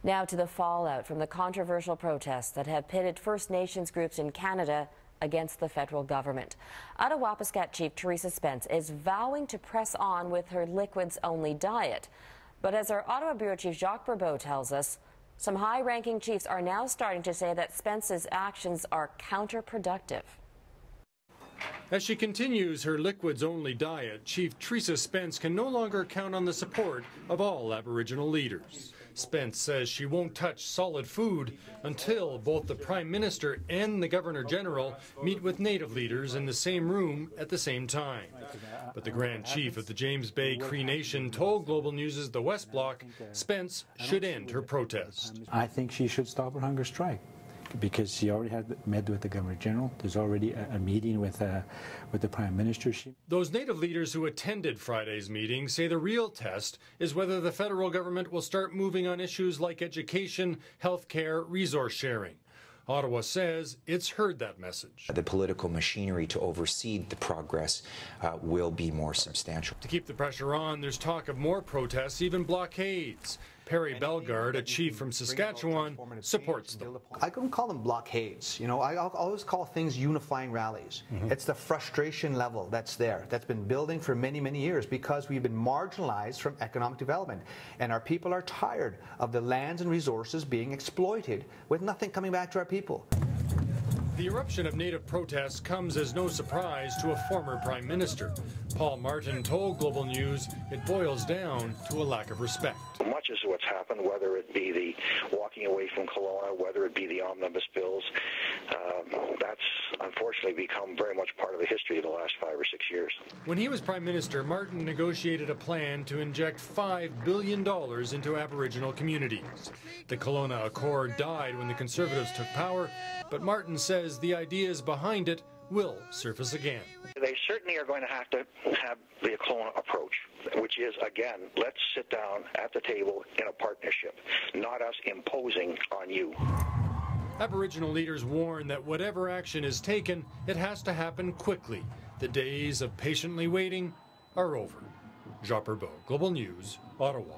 Now to the fallout from the controversial protests that have pitted First Nations groups in Canada against the federal government. Attawapiskat Chief Theresa Spence is vowing to press on with her liquids-only diet. But as our Ottawa Bureau Chief Jacques Bourbeau tells us, some high-ranking chiefs are now starting to say that Spence's actions are counterproductive. As she continues her liquids-only diet, Chief Theresa Spence can no longer count on the support of all Aboriginal leaders. Spence says she won't touch solid food until both the Prime Minister and the Governor-General meet with Native leaders in the same room at the same time. But the Grand Chief of the James Bay Cree Nation told Global News' The West Block Spence should end her protest. I think she should stop her hunger strike, because she already had met with the Governor-General. There's already a meeting with the Prime Minister. Those Native leaders who attended Friday's meeting say the real test is whether the federal government will start moving on issues like education, health care, resource sharing. Ottawa says it's heard that message. The political machinery to oversee the progress will be more substantial. To keep the pressure on, there's talk of more protests, even blockades. Perry Bellegarde, a chief from Saskatchewan, supports them. I couldn't call them blockades. You know, I always call things unifying rallies. It's the frustration level that's there, that's been building for many, many years because we've been marginalized from economic development. And our people are tired of the lands and resources being exploited with nothing coming back to our people. The eruption of Native protests comes as no surprise to a former Prime Minister. Paul Martin told Global News it boils down to a lack of respect. Much as what's happened, whether it be the walking away from Kelowna, whether it be the omnibus bills, that's unfortunately become very much part of the history of the last 5 or 6 years. When he was Prime Minister, Martin negotiated a plan to inject $5 billion into Aboriginal communities. The Kelowna Accord died when the Conservatives took power, but Martin says the ideas behind it will surface again. They certainly are going to have the Kelowna approach, which is, again, let's sit down at the table in a partnership, not us imposing on you. Aboriginal leaders warn that whatever action is taken, it has to happen quickly. The days of patiently waiting are over. Jacques Bourbeau, Global News, Ottawa.